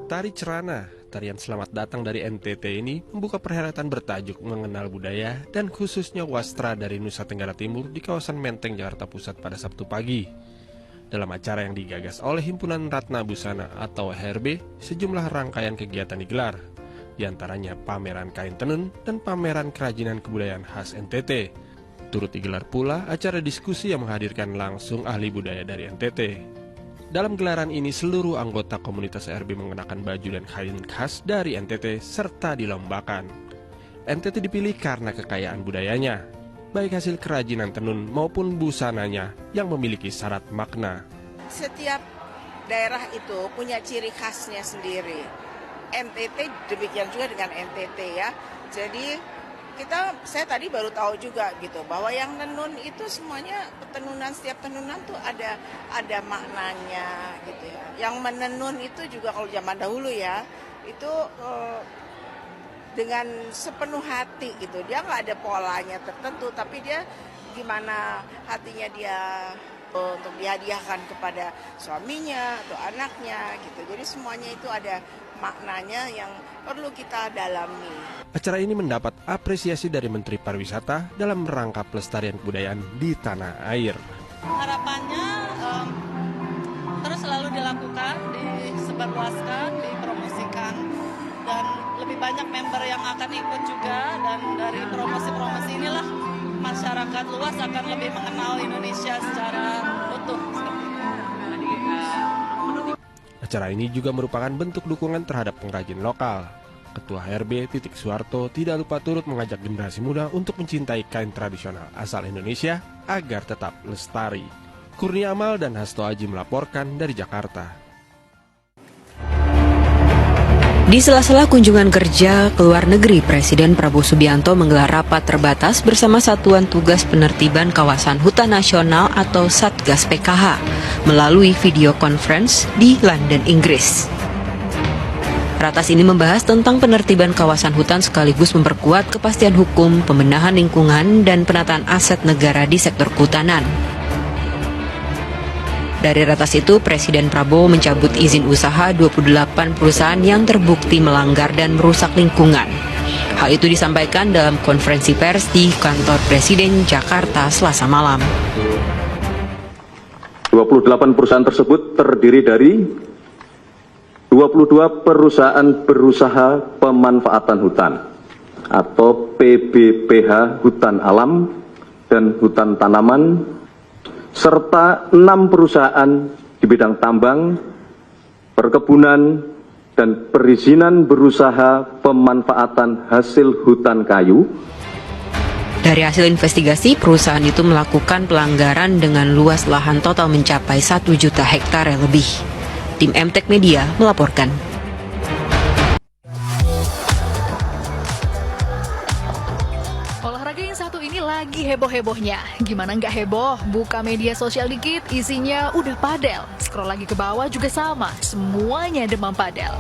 Tari Cerana, tarian selamat datang dari NTT ini membuka perhelatan bertajuk mengenal budaya dan khususnya wastra dari Nusa Tenggara Timur di kawasan Menteng, Jakarta Pusat pada Sabtu pagi. Dalam acara yang digagas oleh Himpunan Ratna Busana atau HRB, sejumlah rangkaian kegiatan digelar. Di antaranya pameran kain tenun dan pameran kerajinan kebudayaan khas NTT. Turut digelar pula acara diskusi yang menghadirkan langsung ahli budaya dari NTT. Dalam gelaran ini seluruh anggota komunitas RB mengenakan baju dan kain khas dari NTT serta dilombakan. NTT dipilih karena kekayaan budayanya, baik hasil kerajinan tenun maupun busananya yang memiliki syarat makna. Setiap daerah itu punya ciri khasnya sendiri. NTT demikian juga dengan NTT ya. Jadi saya tadi baru tahu juga gitu bahwa yang tenun itu semuanya setiap tenunan tuh ada maknanya gitu ya. Yang menenun itu juga kalau zaman dahulu ya itu dengan sepenuh hati gitu. Dia nggak ada polanya tertentu, tapi dia gimana hatinya dia untuk dihadiahkan kepada suaminya atau anaknya gitu. Jadi semuanya itu ada maknanya yang perlu kita dalami. Acara ini mendapat apresiasi dari Menteri Pariwisata dalam rangka pelestarian kebudayaan di tanah air. Harapannya terus selalu dilakukan, disebarluaskan, dipromosikan, dan lebih banyak member yang akan ikut juga, dan dari promosi-promosi inilah masyarakat luas akan lebih mengenal Indonesia secara utuh. Acara ini juga merupakan bentuk dukungan terhadap pengrajin lokal. Ketua HRB Titik Suharto tidak lupa turut mengajak generasi muda untuk mencintai kain tradisional asal Indonesia agar tetap lestari. Kurnia Amal dan Hasto Aji melaporkan dari Jakarta. Di sela-sela kunjungan kerja ke luar negeri, Presiden Prabowo Subianto menggelar rapat terbatas bersama Satuan Tugas Penertiban Kawasan Hutan Nasional atau Satgas PKH melalui video conference di London, Inggris. Ratas ini membahas tentang penertiban kawasan hutan sekaligus memperkuat kepastian hukum, pembenahan lingkungan, dan penataan aset negara di sektor kehutanan. Dari ratas itu, Presiden Prabowo mencabut izin usaha 28 perusahaan yang terbukti melanggar dan merusak lingkungan. Hal itu disampaikan dalam konferensi pers di kantor Presiden Jakarta Selasa malam. 28 perusahaan tersebut terdiri dari 22 perusahaan berusaha pemanfaatan hutan atau PBPH hutan alam dan hutan tanaman, serta 6 perusahaan di bidang tambang, perkebunan, dan perizinan berusaha pemanfaatan hasil hutan kayu. Dari hasil investigasi, perusahaan itu melakukan pelanggaran dengan luas lahan total mencapai 1 juta hektar lebih. Tim MTech Media melaporkan. Olahraga yang satu ini lagi heboh-hebohnya. Gimana nggak heboh? Buka media sosial dikit, isinya udah padel. Scroll lagi ke bawah juga sama, semuanya demam padel.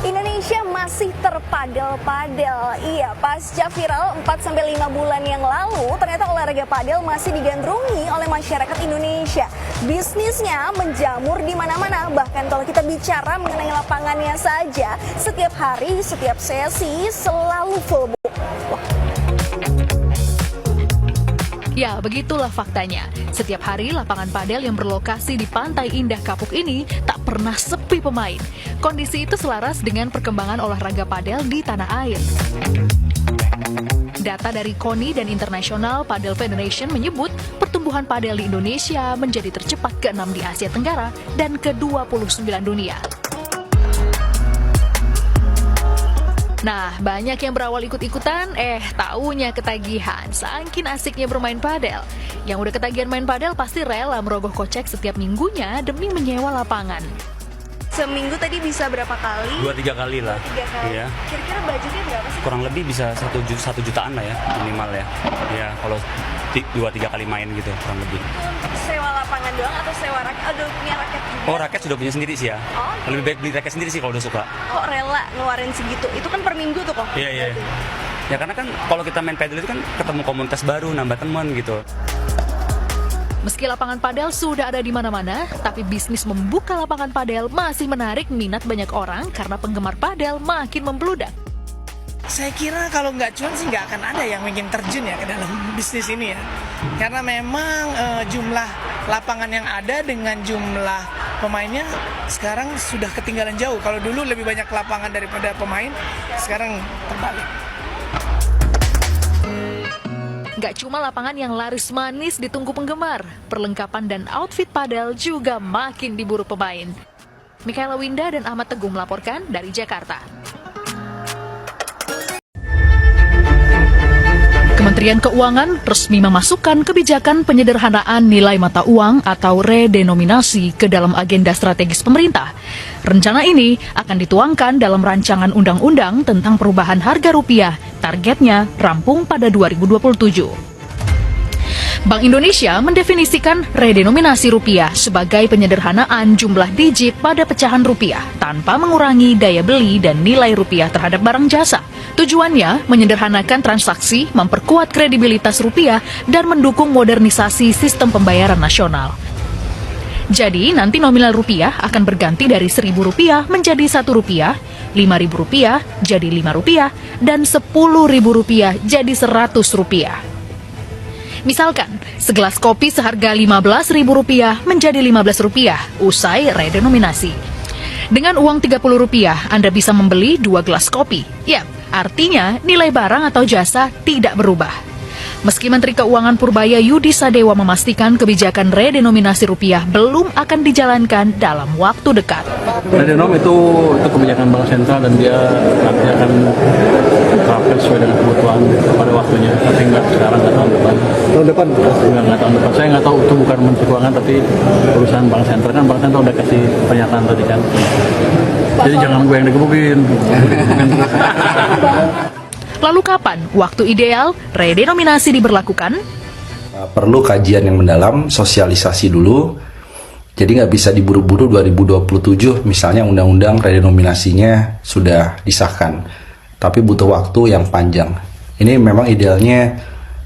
Indonesia masih terpadel-padel. Iya, pasca viral 4-5 bulan yang lalu, ternyata olahraga padel masih digandrungi oleh masyarakat Indonesia. Bisnisnya menjamur di mana-mana, bahkan kalau kita bicara mengenai lapangannya saja, setiap hari, setiap sesi selalu full book. Ya, begitulah faktanya. Setiap hari lapangan padel yang berlokasi di Pantai Indah Kapuk ini tak pernah sepi pemain. Kondisi itu selaras dengan perkembangan olahraga padel di tanah air. Data dari KONI dan International Padel Federation menyebut pertumbuhan padel di Indonesia menjadi tercepat ke-6 di Asia Tenggara dan ke-29 dunia. Nah, banyak yang berawal ikut-ikutan, taunya ketagihan, saking asiknya bermain padel. Yang udah ketagihan main padel pasti rela merogoh kocek setiap minggunya demi menyewa lapangan. Seminggu tadi bisa berapa kali? 2-3 kali lah. 2-3 kali. Iya. Kira-kira budgetnya berapa sih? Kurang lebih bisa 1 jutaan lah ya, minimal ya. Ya, kalau 2-3 kali main gitu, kurang lebih. Untuk sewa lapangan doang atau sewa raket? Udah punya raket juga? Oh, raket sudah punya sendiri sih ya. Oh, okay. Lebih baik beli raket sendiri sih kalau udah suka. Kok rela ngeluarin segitu? Itu kan per minggu tuh kok. Iya. Ya karena kan kalau kita main padel itu kan ketemu komunitas baru, nambah teman gitu. Meski lapangan padel sudah ada di mana-mana, tapi bisnis membuka lapangan padel masih menarik minat banyak orang karena penggemar padel makin membludak. Saya kira kalau nggak cuan sih nggak akan ada yang ingin terjun ya ke dalam bisnis ini ya. Karena memang jumlah lapangan yang ada dengan jumlah pemainnya sekarang sudah ketinggalan jauh. Kalau dulu lebih banyak lapangan daripada pemain, sekarang terbalik. Gak cuma lapangan yang laris manis ditunggu penggemar, perlengkapan dan outfit padel juga makin diburu pemain. Mikaela Winda dan Ahmad Teguh melaporkan dari Jakarta. Kementerian Keuangan resmi memasukkan kebijakan penyederhanaan nilai mata uang atau redenominasi ke dalam agenda strategis pemerintah. Rencana ini akan dituangkan dalam rancangan undang-undang tentang perubahan harga rupiah. Targetnya rampung pada 2027. Bank Indonesia mendefinisikan redenominasi rupiah sebagai penyederhanaan jumlah digit pada pecahan rupiah tanpa mengurangi daya beli dan nilai rupiah terhadap barang jasa. Tujuannya menyederhanakan transaksi, memperkuat kredibilitas rupiah, dan mendukung modernisasi sistem pembayaran nasional. Jadi, nanti nominal rupiah akan berganti dari Rp1.000 menjadi Rp1, Rp5.000 jadi Rp5, dan Rp10.000 jadi Rp100. Misalkan, segelas kopi seharga Rp15.000 menjadi Rp15 usai redenominasi. Dengan uang Rp30, Anda bisa membeli 2 gelas kopi. Ya, artinya nilai barang atau jasa tidak berubah. Meski Menteri Keuangan Purbaya Yudi Sadewa memastikan kebijakan redenominasi rupiah belum akan dijalankan dalam waktu dekat. Redenom itu kebijakan bank sentral dan dia nanti akan diterapkan sesuai dengan kebutuhan pada waktunya. Tapi nggak sekarang, nggak tahun depan. Tahun depan? Nggak tahun depan. Saya nggak tahu, itu bukan Menteri Keuangan tapi perusahaan bank sentral. Kan bank sentral udah kasih pernyataan tadi kan. Jadi jangan gue yang digebukin. Lalu kapan waktu ideal redenominasi diberlakukan? Perlu kajian yang mendalam, sosialisasi dulu. Jadi nggak bisa diburu-buru 2027, misalnya undang-undang redenominasinya sudah disahkan. Tapi butuh waktu yang panjang. Ini memang idealnya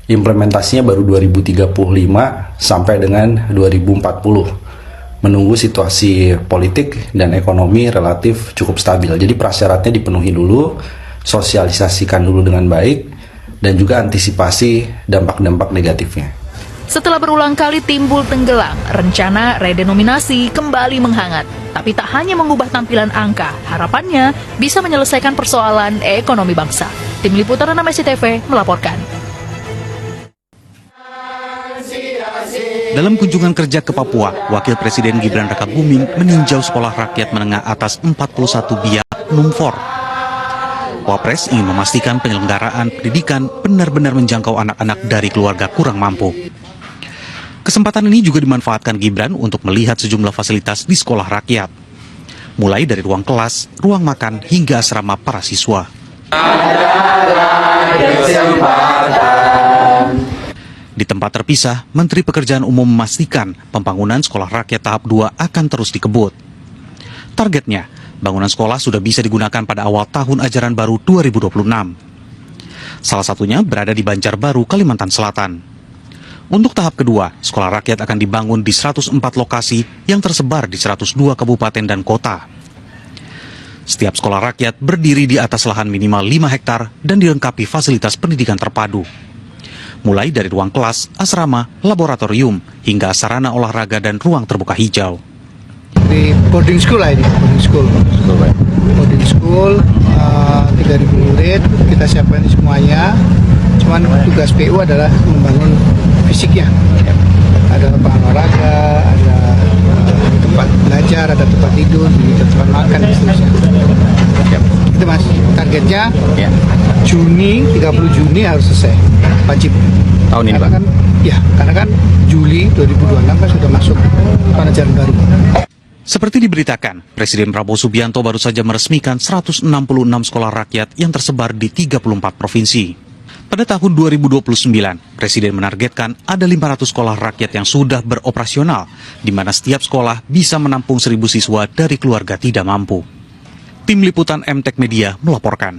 implementasinya baru 2035 sampai dengan 2040. Menunggu situasi politik dan ekonomi relatif cukup stabil. Jadi prasyaratnya dipenuhi dulu, sosialisasikan dulu dengan baik, dan juga antisipasi dampak-dampak negatifnya. Setelah berulang kali timbul tenggelam, rencana redenominasi kembali menghangat. Tapi tak hanya mengubah tampilan angka, harapannya bisa menyelesaikan persoalan ekonomi bangsa. Tim Liputan 6 SCTV melaporkan. Dalam kunjungan kerja ke Papua, Wakil Presiden Gibran Rakabuming meninjau sekolah rakyat menengah atas 41 Biak Numfor. Wapres ingin memastikan penyelenggaraan pendidikan benar-benar menjangkau anak-anak dari keluarga kurang mampu. Kesempatan ini juga dimanfaatkan Gibran untuk melihat sejumlah fasilitas di sekolah rakyat. Mulai dari ruang kelas, ruang makan, hingga asrama para siswa. Di tempat terpisah, Menteri Pekerjaan Umum memastikan pembangunan sekolah rakyat tahap 2 akan terus dikebut. Targetnya, bangunan sekolah sudah bisa digunakan pada awal tahun ajaran baru 2026. Salah satunya berada di Banjarbaru, Kalimantan Selatan. Untuk tahap kedua, sekolah rakyat akan dibangun di 104 lokasi yang tersebar di 102 kabupaten dan kota. Setiap sekolah rakyat berdiri di atas lahan minimal 5 hektar dan dilengkapi fasilitas pendidikan terpadu. Mulai dari ruang kelas, asrama, laboratorium, hingga sarana olahraga dan ruang terbuka hijau. Di boarding school lah ini, boarding school 3.000 murid, kita siapkan semuanya. Cuman tugas PU adalah membangun fisiknya. Ada lapangan olahraga, ada tempat belajar, ada tempat tidur, ada tempat makan dan seterusnya. Itu Mas, targetnya Juni, 30 Juni harus selesai, wajib. Tahun ini Pak? Karena kan Juli 2026 kan sudah masuk tahun ajaran baru. Seperti diberitakan, Presiden Prabowo Subianto baru saja meresmikan 166 sekolah rakyat yang tersebar di 34 provinsi. Pada tahun 2029, Presiden menargetkan ada 500 sekolah rakyat yang sudah beroperasional, di mana setiap sekolah bisa menampung 1.000 siswa dari keluarga tidak mampu. Tim Liputan MTech Media melaporkan.